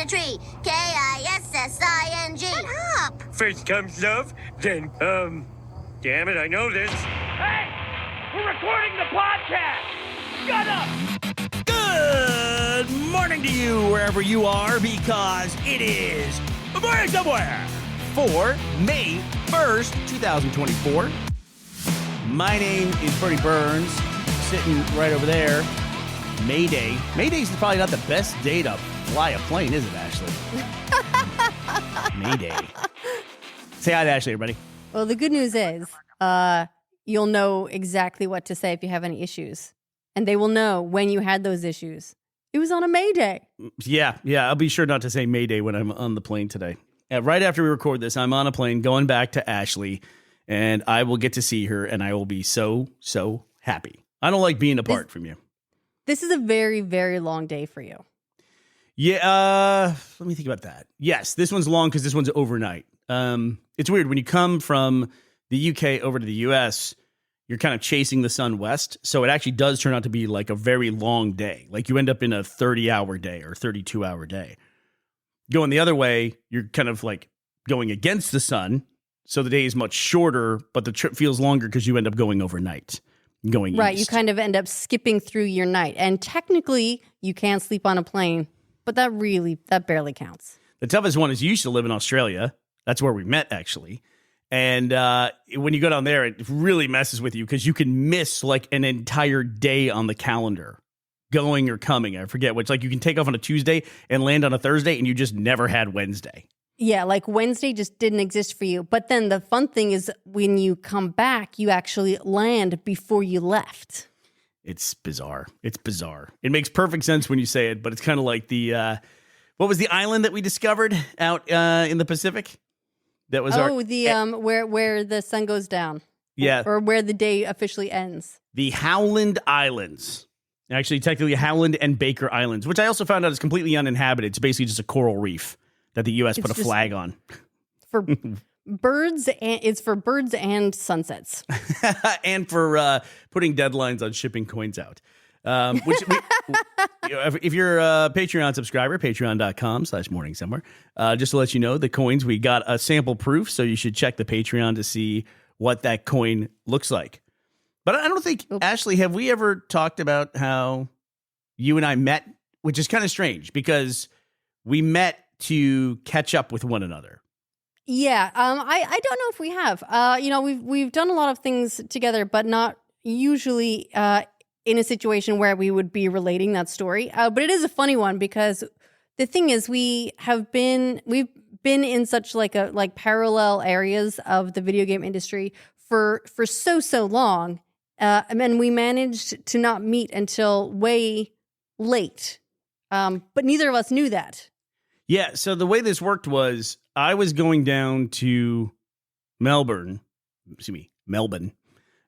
a tree. Kissing. Shut up. First comes love, then, damn it, I know this. Hey! We're recording the podcast! Shut up! Good morning to you, wherever you are, because it is Morning Somewhere for May 1st, 2024. My name is Bernie Burns, sitting right over there. May Day. May Day is probably not the best day to fly a plane, is it, Ashley? May Day. Say hi to Ashley, everybody. Well, the good news is you'll know exactly what to say if you have any issues. And they will know when you had those issues. It was on a May Day. Yeah. I'll be sure not to say May Day when I'm on the plane today. Right after we record this, I'm on a plane going back to Ashley, and I will get to see her, and I will be so happy. I don't like being apart from you. This is a very, very long day for you. Yeah, let me think about that. Yes, this one's long because this one's overnight. It's weird. When you come from the UK over to the US, you're kind of chasing the sun west. So it actually does turn out to be like a very long day. Like you end up in a 30-hour day or 32-hour day. Going the other way, you're kind of like going against the sun. So the day is much shorter, but the trip feels longer because you end up going overnight. Going right, east. you kind of end up skipping through your night. And technically, you can sleep on a plane, but that barely counts. The toughest one is you used to live in Australia. That's where we met, actually. And when you go down there, it really messes with you because you can miss like an entire day on the calendar, going or coming. I forget which. Like you can take off on a Tuesday and land on a Thursday, and you just never had Wednesday. Yeah, like Wednesday just didn't exist for you. But then the fun thing is when you come back, you actually land before you left. It's bizarre. It's bizarre. It makes perfect sense when you say it, but it's kind of like the, what was the island that we discovered out in the Pacific? That was where the sun goes down. Yeah. Or where the day officially ends. The Howland Islands. Actually, technically Howland and Baker Islands, which I also found out is completely uninhabited. It's basically just a coral reef that the U.S. put a flag on. For birds, it's for birds and sunsets. And for putting deadlines on shipping coins out. If you're a Patreon subscriber, patreon.com/morning somewhere, just to let you know, the coins, we got a sample proof, so you should check the Patreon to see what that coin looks like. But I don't think, Ashley, have we ever talked about how you and I met, which is kind of strange because we met to catch up with one another. Yeah, I don't know if we have. We've done a lot of things together, but not usually in a situation where we would be relating that story. But it is a funny one because the thing is, we've been in such like parallel areas of the video game industry for so long, and we managed to not meet until way late. But neither of us knew that. Yeah, so the way this worked was I was going down to Melbourne,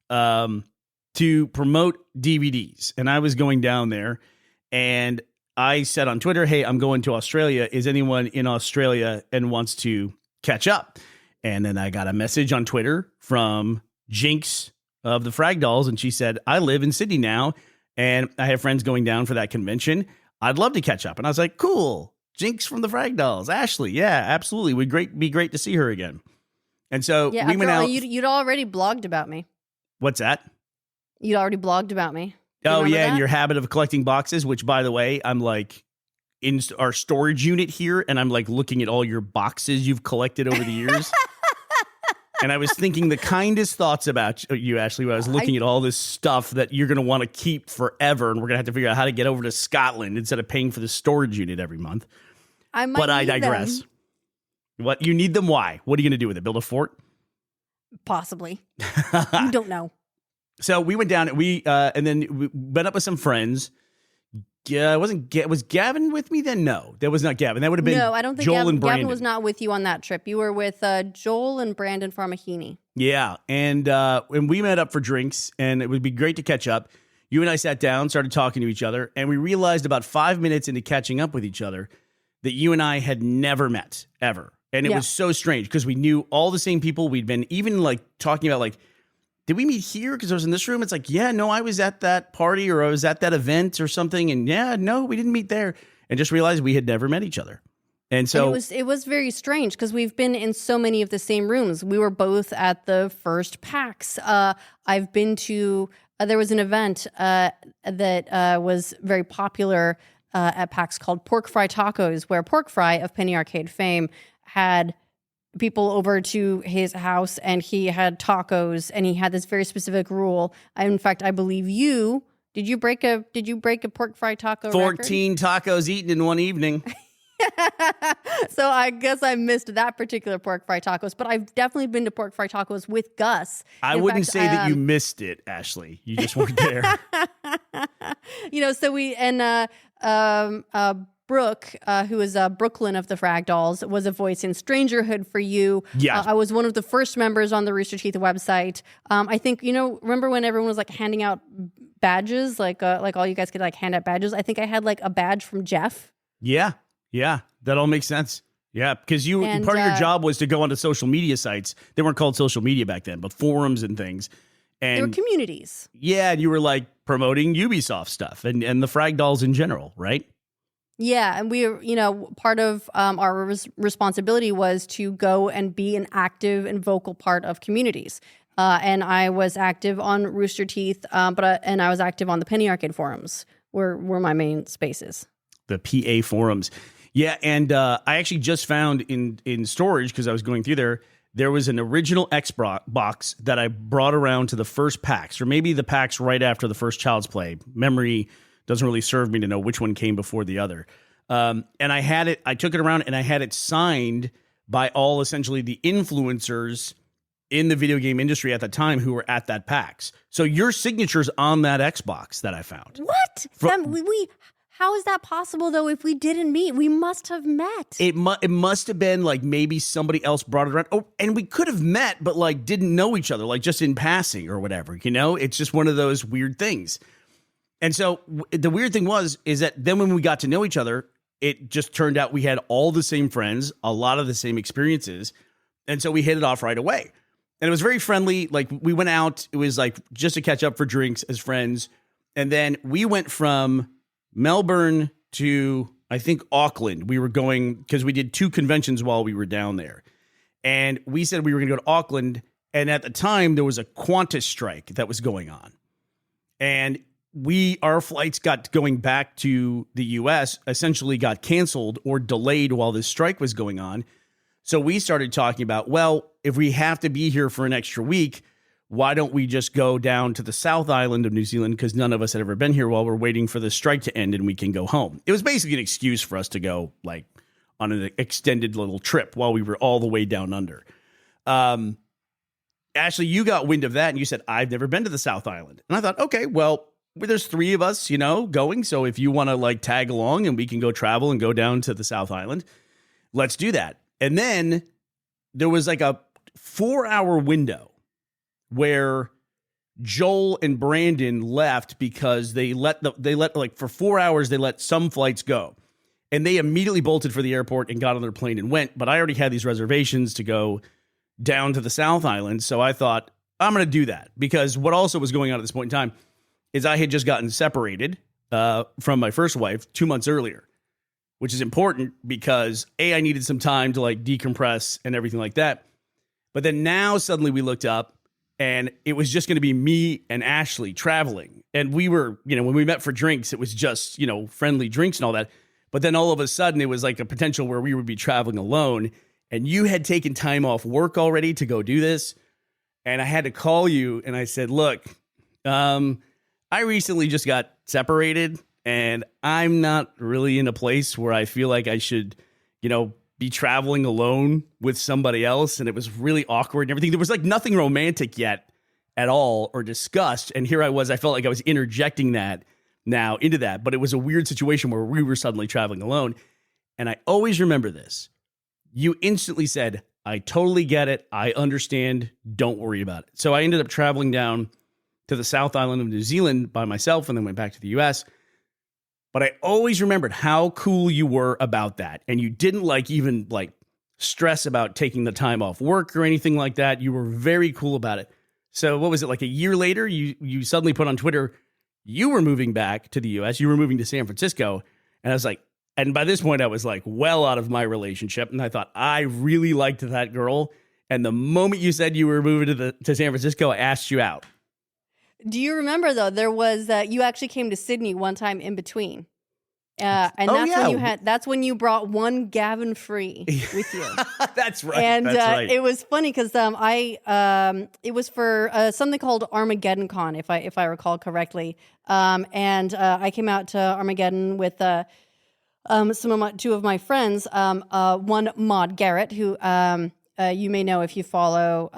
to promote DVDs. And I was going down there and I said on Twitter, hey, I'm going to Australia. Is anyone in Australia and wants to catch up? And then I got a message on Twitter from Jinx of the Frag Dolls. And she said, I live in Sydney now and I have friends going down for that convention. I'd love to catch up. And I was like, cool. Jinx from the Frag Dolls. Ashley, yeah, absolutely. Would be great to see her again. And so we went out. You'd already blogged about me. What's that? You'd already blogged about me. Oh, yeah, and your habit of collecting boxes, which, by the way, I'm like in our storage unit here, and I'm like looking at all your boxes you've collected over the years. And I was thinking the kindest thoughts about you, Ashley, when I was looking at all this stuff that you're going to want to keep forever, and we're going to have to figure out how to get over to Scotland instead of paying for the storage unit every month. But I digress. Them. What? You need them? Why? What are you going to do with it? Build a fort? Possibly. You don't know. So we went down and then we met up with some friends. Was Gavin with me then? No, that was not Gavin. That would have been no. I don't think Joel and Brandon. Gavin was not with you on that trip. You were with Joel and Brandon Farmahini. Yeah, and we met up for drinks, and it would be great to catch up. You and I sat down, started talking to each other, and we realized about 5 minutes into catching up with each other that you and I had never met ever, and it was so strange because we knew all the same people. We'd been even like talking about like, did we meet here because I was in this room? It's like, yeah, no, I was at that party or I was at that event or something. And yeah, no, we didn't meet there. And just realized we had never met each other. And so it was very strange because we've been in so many of the same rooms. We were both at the first PAX. I've been to there was an event that was very popular at PAX called Pork Fry Tacos, where Pork Fry of Penny Arcade fame had people over to his house and he had tacos and he had this very specific rule. In fact, I believe did you break a pork fry taco 14 tacos eaten in one evening. So I guess I missed that particular pork fry tacos, but I've definitely been to pork fry tacos with Gus. I wouldn't say that you missed it, Ashley. You just weren't there. So we Brooke, who is Brooklyn of the Frag Dolls, was a voice in Strangerhood for you. Yeah. I was one of the first members on the Rooster Teeth website. I think, remember when everyone was like handing out badges, like all you guys could like hand out badges? I think I had like a badge from Jeff. Yeah. That all makes sense. Yeah, because part of your job was to go onto social media sites. They weren't called social media back then, but forums and things. And they were communities. Yeah, and you were like promoting Ubisoft stuff and the Frag Dolls in general, right? Yeah, and we, part of our responsibility was to go and be an active and vocal part of communities. And I was active on Rooster Teeth, and I was active on the Penny Arcade forums, were my main spaces. The PA forums. Yeah, and I actually just found in storage, because I was going through there was an original Xbox that I brought around to the first PAX, or maybe the PAX right after the first Child's Play. Memory doesn't really serve me to know which one came before the other. And I took it around and I had it signed by all essentially the influencers in the video game industry at the time who were at that PAX. So your signature's on that Xbox that I found. What? How is that possible, though, if we didn't meet? We must have met. It must have been like maybe somebody else brought it around. Oh, and we could have met, but like didn't know each other, like just in passing or whatever, It's just one of those weird things. And so the weird thing is that then when we got to know each other, it just turned out we had all the same friends, a lot of the same experiences. And so we hit it off right away. And it was very friendly. Like we went out, it was like just to catch up for drinks as friends. And then we went from Melbourne to, I think, Auckland. We were going, because we did 2 conventions while we were down there. And we said we were going to go to Auckland. And at the time, there was a Qantas strike that was going on. And our flights got going back to the U.S. essentially got canceled or delayed while this strike was going on. So we started talking about, well, if we have to be here for an extra week, why don't we just go down to the South Island of New Zealand, because none of us had ever been here, while we're waiting for the strike to end and we can go home. It was basically an excuse for us to go like on an extended little trip while we were all the way down under. Ashley, you got wind of that and you said, I've never been to the South Island. And I thought, okay, well, there's 3 of us, going. So if you want to like tag along and we can go travel and go down to the South Island, let's do that. And then there was like a 4-hour window where Joel and Brandon left because they let for 4 hours, they let some flights go, and they immediately bolted for the airport and got on their plane and went. But I already had these reservations to go down to the South Island. So I thought I'm going to do that, because what also was going on at this point in time is I had just gotten separated from my first wife 2 months earlier, which is important because I needed some time to like decompress and everything like that. But then now suddenly we looked up, and it was just going to be me and Ashley traveling. And we were, when we met for drinks, it was just, friendly drinks and all that. But then all of a sudden it was like a potential where we would be traveling alone. And you had taken time off work already to go do this. And I had to call you and I said, look, I recently just got separated and I'm not really in a place where I feel like I should, be traveling alone with somebody else. And it was really awkward and everything. There was like nothing romantic yet at all or discussed. And here I was, I felt like I was interjecting that now into that, but it was a weird situation where we were suddenly traveling alone. And I always remember this. You instantly said, I totally get it. I understand. Don't worry about it. So I ended up traveling down to the South Island of New Zealand by myself and then went back to the US. But I always remembered how cool you were about that. And you didn't even stress about taking the time off work or anything like that. You were very cool about it. So what was it, like a year later, you suddenly put on Twitter, you were moving back to the US, you were moving to San Francisco. And I was like, And by this point, I was like well out of my relationship. And I thought, I really liked that girl. And the moment you said you were moving to San Francisco, I asked you out. Do you remember, though, there was, you actually came to Sydney one time in between. And that's when you brought one Gavin Free with you. That's right. And that's right. it was funny because it was for something called Armageddon Con, if I recall correctly. And I came out to Armageddon with two of my friends. One, Maud Garrett, who you may know if you follow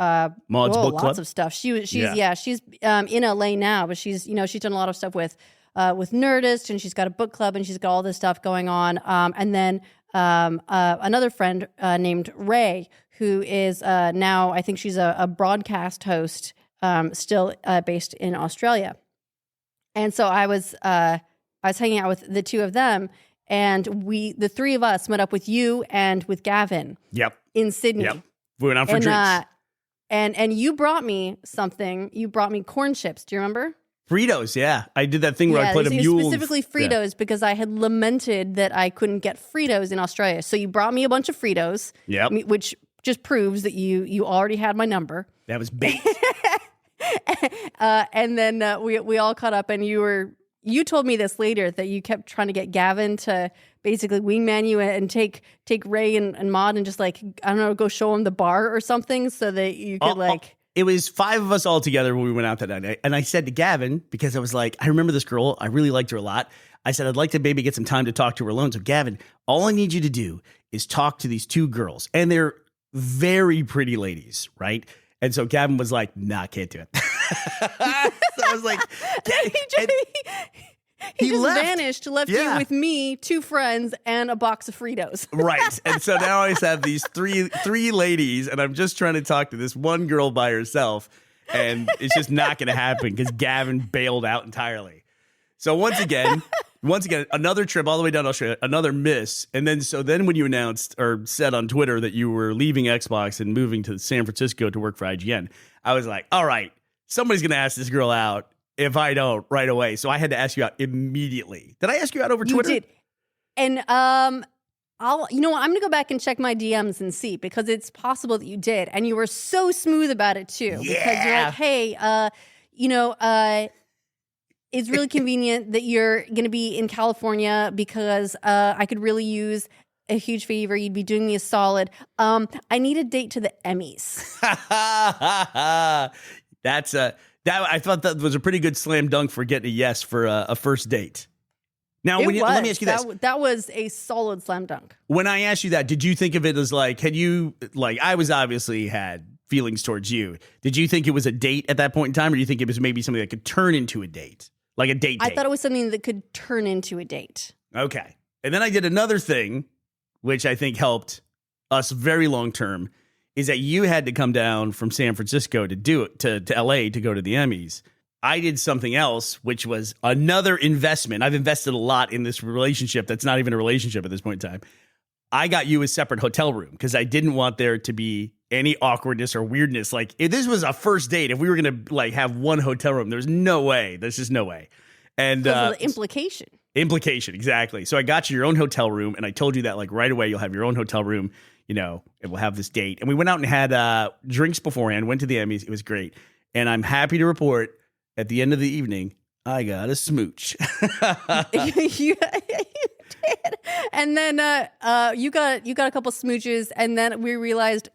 Maud's book lots club of stuff. She's in LA now, but she's done a lot of stuff with Nerdist, and she's got a book club, and she's got all this stuff going on. And then another friend named Ray, who is now, I think she's a broadcast host, still based in Australia. And so I was hanging out with the two of them, and the three of us met up with you and with Gavin. Yep. In Sydney. Yep. We went out for drinks. And you brought me something. You brought me corn chips. Do you remember? Fritos, yeah. I did that thing where I put a mule. Specifically Fritos, because I had lamented that I couldn't get Fritos in Australia. So you brought me a bunch of Fritos, which just proves that you already had my number. That was bait. And then we all caught up, and you told me this later, that you kept trying to get Gavin to basically wingman you and take Ray and Maud and just like, I don't know, go show him the bar or something so that you could It was 5 of us all together when we went out that night. And I said to Gavin, because I was like, I remember this girl. I really liked her a lot. I said, I'd like to maybe get some time to talk to her alone. So Gavin, all I need you to do is talk to these 2 girls. And they're very pretty ladies, right? And so Gavin was like, nah, can't do it. So I was like, he just vanished, left you with me, 2 friends, and a box of Fritos. Right. And so now I just have these three ladies, and I'm just trying to talk to this one girl by herself, and it's just not going to happen because Gavin bailed out entirely. So once again, another trip all the way down to Australia, another miss. And then when you announced or said on Twitter that you were leaving Xbox and moving to San Francisco to work for IGN, I was like, all right, somebody's going to ask this girl out. If I don't right away. So I had to ask you out immediately. Did I ask you out over Twitter? You did. And I'm going to go back and check my DMs and see, because it's possible that you did. And you were so smooth about it too. Yeah. Because you're like, hey, it's really convenient that you're going to be in California, because I could really use a huge favor. You'd be doing me a solid. I need a date to the Emmys. I thought that was a pretty good slam dunk for getting a yes for a first date. Now, let me ask you this. That was a solid slam dunk. When I asked you that, did you think of it as like, I was obviously had feelings towards you. Did you think it was a date at that point in time, or do you think it was maybe something that could turn into a date? Like a date? I thought it was something that could turn into a date. Okay. And then I did another thing, which I think helped us very long term, is that you had to come down from San Francisco to do it to LA to go to the Emmys. I did something else, which was another investment. I've invested a lot in this relationship that's not even a relationship at this point in time. I got you a separate hotel room because I didn't want there to be any awkwardness or weirdness. Like, if this was a first date, if we were going to like have one hotel room, there's no way. There's just no way. And the implication. Implication, exactly. So I got you your own hotel room, and I told you that like right away, you'll have your own hotel room, and we'll have this date. And we went out and had drinks beforehand, went to the Emmys. It was great. And I'm happy to report at the end of the evening, I got a smooch. You did. And then you got a couple smooches, and then we realized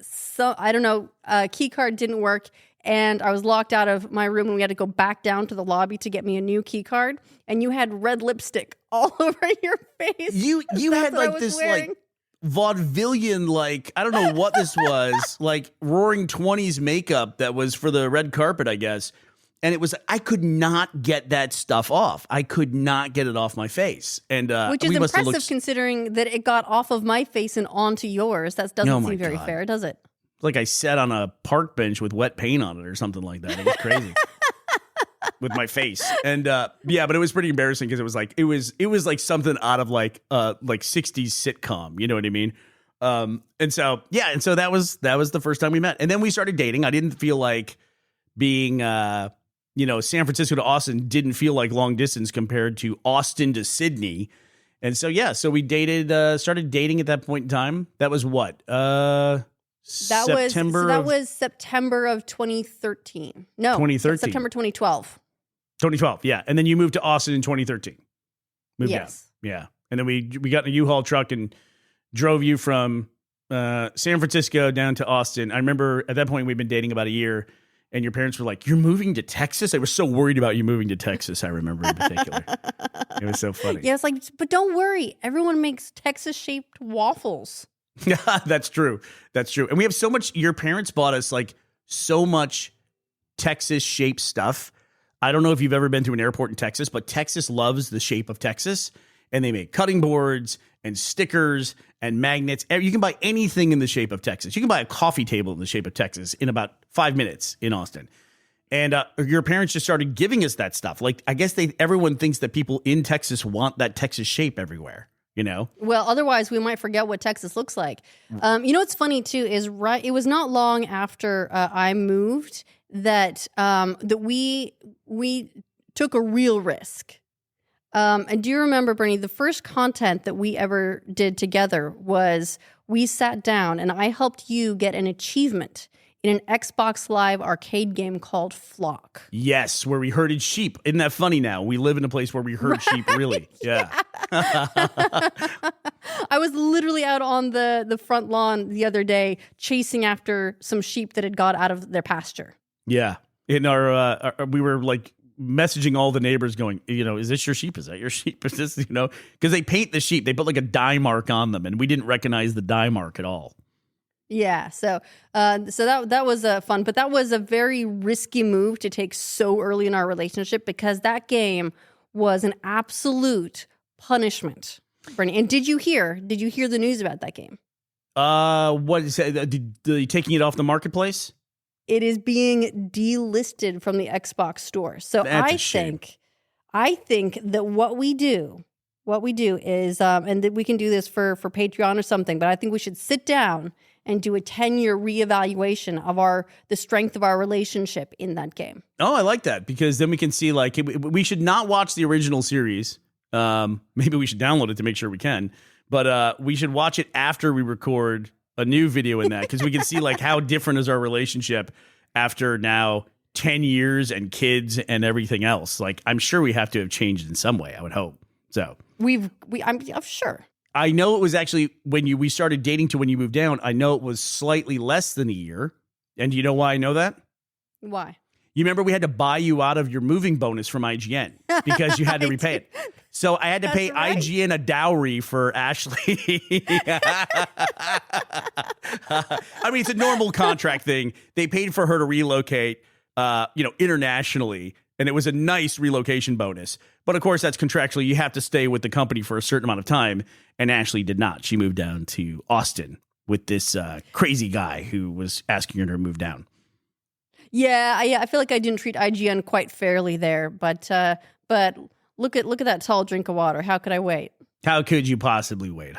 key card didn't work, and I was locked out of my room, and we had to go back down to the lobby to get me a new key card. And you had red lipstick all over your face. You had like this wearing. Like vaudevillian, like I don't know what this was, like roaring 20s makeup that was for the red carpet, I guess. And it was, I could not get that stuff off. I could not get it off my face. And which is impressive considering that it got off of my face and onto yours. That doesn't seem very fair, does it? Like I sat on a park bench with wet paint on it or something like that. It was crazy. With my face. And but it was pretty embarrassing because it was like something out of like 60s sitcom, you know what I mean? And so that was the first time we met. And then we started dating. I didn't feel like being San Francisco to Austin didn't feel like long distance compared to Austin to Sydney. And so, yeah, so we dated, started dating at that point in time. That was what? September was September of 2013. No, 2013. September 2012. 2012, yeah. And then you moved to Austin in 2013. Moved Yes. down. Yeah. And then we got in a U-Haul truck and drove you from San Francisco down to Austin. I remember at that point we'd been dating about a year, and your parents were like, "You're moving to Texas?" They were so worried about you moving to Texas, I remember in particular. It was so funny. Yeah, it's like, but don't worry. Everyone makes Texas-shaped waffles. That's true. That's true. And we have so much, your parents bought us like so much Texas-shaped stuff. I don't know if you've ever been to an airport in Texas, but Texas loves the shape of Texas. And they make cutting boards and stickers and magnets. You can buy anything in the shape of Texas. You can buy a coffee table in the shape of Texas in about 5 minutes in Austin. And your parents just started giving us that stuff. Like, I guess everyone thinks that people in Texas want that Texas shape everywhere, you know? Well, otherwise we might forget what Texas looks like. You know what's funny too is it was not long after I moved that we took a real risk. And do you remember, Bernie, the first content that we ever did together was we sat down and I helped you get an achievement in an Xbox Live arcade game called Flock. Yes, where we herded sheep. Isn't that funny now? We live in a place where we herd sheep, really. Yeah. I was literally out on the front lawn the other day chasing after some sheep that had got out of their pasture. Yeah. In our we were like messaging all the neighbors going, you know, is this your sheep? Is that your sheep? Is this, you know, because they paint the sheep. They put like a dye mark on them and we didn't recognize the dye mark at all. Yeah. So that was fun, but that was a very risky move to take so early in our relationship because that game was an absolute punishment, Bernie. And did you hear the news about that game? What is taking it off the marketplace? It is being delisted from the Xbox store. So I think that what we do is, and that we can do this for Patreon or something, but I think we should sit down and do a 10-year reevaluation of the strength of our relationship in that game. Oh, I like that because then we can see like we should not watch the original series. Maybe we should download it to make sure we can, but we should watch it after we record a new video in that because we can see like how different is our relationship after now 10 years and kids and everything else. Like I'm sure we have to have changed in some way. I would hope so. I'm sure. I know it was actually when we started dating to when you moved down. I know it was slightly less than a year. And do you know why I know that? Why? You remember we had to buy you out of your moving bonus from IGN because you had to repay it. So I had to pay IGN a dowry for Ashley. I mean, it's a normal contract thing. They paid for her to relocate, internationally, and it was a nice relocation bonus. But of course, that's contractually. You have to stay with the company for a certain amount of time, and Ashley did not. She moved down to Austin with this crazy guy who was asking her to move down. Yeah, I feel like I didn't treat IGN quite fairly there, but look at that tall drink of water. How could I wait? How could you possibly wait?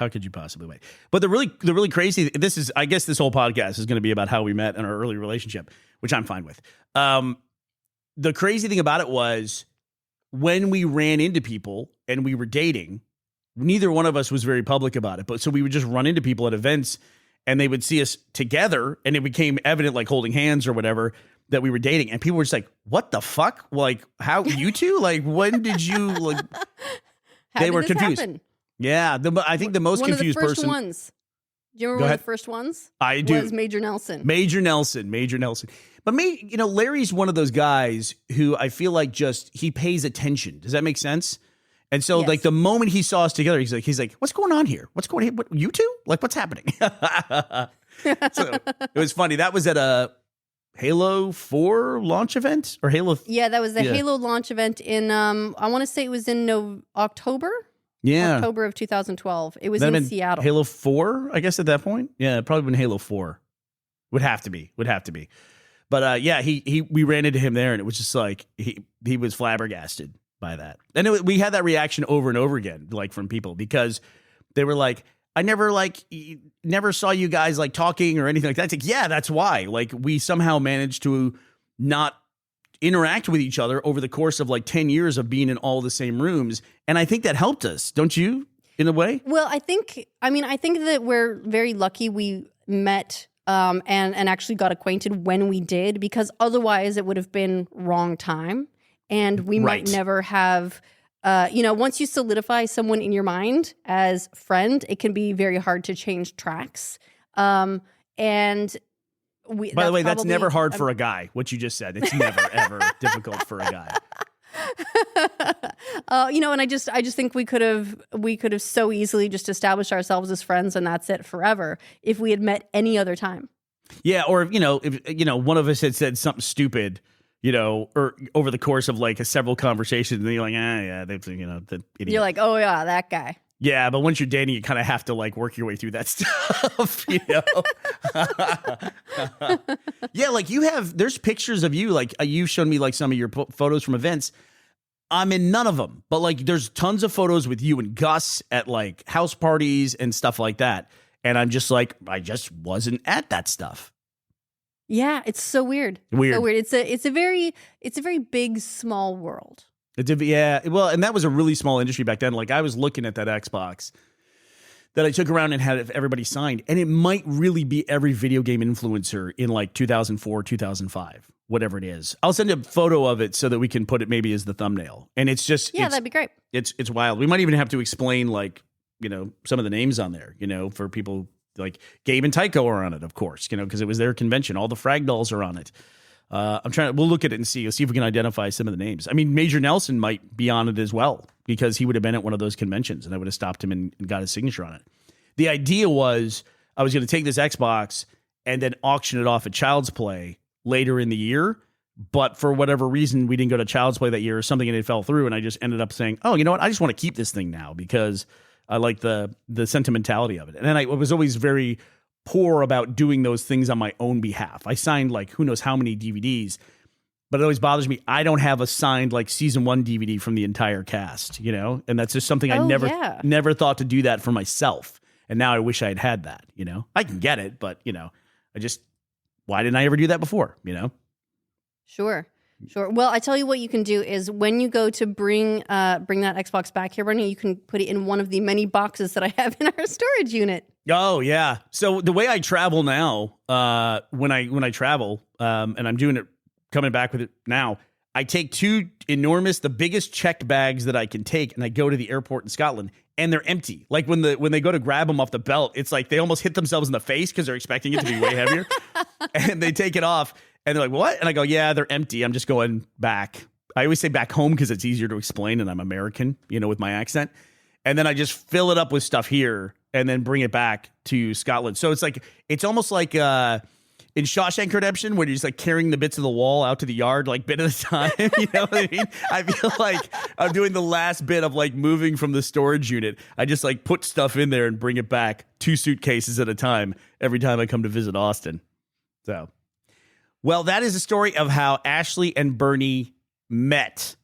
But the really crazy, I guess this whole podcast is going to be about how we met in our early relationship, which I'm fine with. The crazy thing about it was when we ran into people and we were dating, neither one of us was very public about it. But so we would just run into people at events and they would see us together and it became evident, like holding hands or whatever, that we were dating. And people were just like, what the fuck? Like, how you two? Like, when did you like? They were confused. Happen? Yeah. I think the most confused person. One of the first ones. Do you remember one of the first ones? I do. Was Major Nelson. Major Nelson. But Larry's one of those guys who I feel like he pays attention. Does that make sense? And so like the moment he saw us together, he's like, what's going on here? What's going on? What, you two? Like, what's happening? So it was funny. That was at a Halo 4 launch event or Halo. Yeah, that was the Halo launch event in, I want to say it was in October. Yeah. October of 2012. It was in Seattle. Halo 4, I guess at that point. Yeah, probably been Halo 4. Would have to be. But we ran into him there and it was just like, he was flabbergasted by that. And we had that reaction over and over again, like from people, because they were like, I never saw you guys like talking or anything like that. It's like, yeah, that's why. Like we somehow managed to not interact with each other over the course of like 10 years of being in all the same rooms. And I think that helped us. Don't you? in a way. Well, I think that we're very lucky we met and actually got acquainted when we did, because otherwise it would have been wrong time, and we might never have. Once you solidify someone in your mind as friend, it can be very hard to change tracks. And by the way, that's never hard for a guy. What you just said, it's never ever difficult for a guy. And I just think we could have so easily just established ourselves as friends, and that's it forever if we had met any other time. Yeah, or if one of us had said something stupid, or over the course of like several conversations, and then you're like, the idiot. You're like, oh yeah, that guy. Yeah, but once you're dating, you kind of have to like work your way through that stuff, Yeah, like there's pictures of you, like you've shown me like some of your photos from events. I'm in none of them, but like there's tons of photos with you and Gus at like house parties and stuff like that. And I'm just like, I just wasn't at that stuff. Yeah, it's so weird. So weird. It's a very big, small world. Well, and that was a really small industry back then. Like I was looking at that Xbox that I took around and had everybody signed, and it might really be every video game influencer in like 2004, 2005, whatever it is. I'll send a photo of it so that we can put it maybe as the thumbnail. And it's just that'd be great. It's wild. We might even have to explain like some of the names on there. For people like Gabe and Tycho are on it, of course. Because it was their convention. All the Frag Dolls are on it. We'll look at it and see if we can identify some of the names. I mean, Major Nelson might be on it as well, because he would have been at one of those conventions and I would have stopped him and got his signature on it. The idea was I was going to take this Xbox and then auction it off at Child's Play later in the year. But for whatever reason, we didn't go to Child's Play that year or something, and it fell through. And I just ended up saying, oh, you know what? I just want to keep this thing now because I like the sentimentality of it. And then I was always very poor about doing those things on my own behalf. I signed like who knows how many DVDs, but it always bothers me. I don't have a signed like season 1 DVD from the entire cast, and that's just something I never thought to do that for myself. And now I wish I had that, I can get it, but why didn't I ever do that before? Sure. Well, I tell you what you can do is when you go to bring that Xbox back here, Bernie, you can put it in one of the many boxes that I have in our storage unit. Oh yeah. So the way I travel now, when I travel, and I'm doing it, coming back with it now, I take the biggest checked bags that I can take, and I go to the airport in Scotland, and they're empty. Like when they go to grab them off the belt, it's like they almost hit themselves in the face because they're expecting it to be way heavier, and they take it off, and they're like, "What?" And I go, "Yeah, they're empty. I'm just going back." I always say back home because it's easier to explain, and I'm American, with my accent. And then I just fill it up with stuff here and then bring it back to Scotland. So it's almost like in Shawshank Redemption, where you're just like carrying the bits of the wall out to the yard, like bit at a time. You know what I mean? I feel like I'm doing the last bit of like moving from the storage unit. I just like put stuff in there and bring it back 2 suitcases at a time every time I come to visit Austin. So, well, that is the story of how Ashley and Bernie met.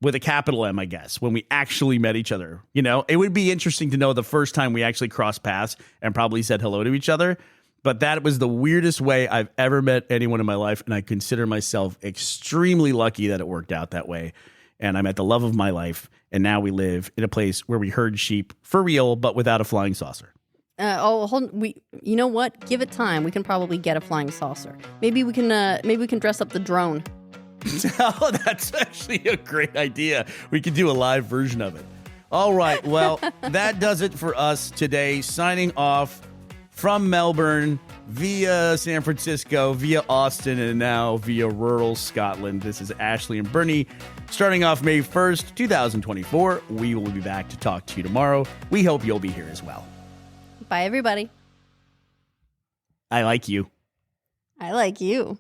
With a capital M, I guess, when we actually met each other. It would be interesting to know the first time we actually crossed paths and probably said hello to each other. But that was the weirdest way I've ever met anyone in my life. And I consider myself extremely lucky that it worked out that way. And I met the love of my life. And now we live in a place where we herd sheep for real, but without a flying saucer. Hold on. You know what? Give it time. We can probably get a flying saucer. Maybe we can dress up the drone. Oh, that's actually a great idea. We could do a live version of it. All right. Well, that does it for us today. Signing off from Melbourne via San Francisco, via Austin, and now via rural Scotland. This is Ashley and Bernie. Starting off May 1st, 2024. We will be back to talk to you tomorrow. We hope you'll be here as well. Bye, everybody. I like you. I like you.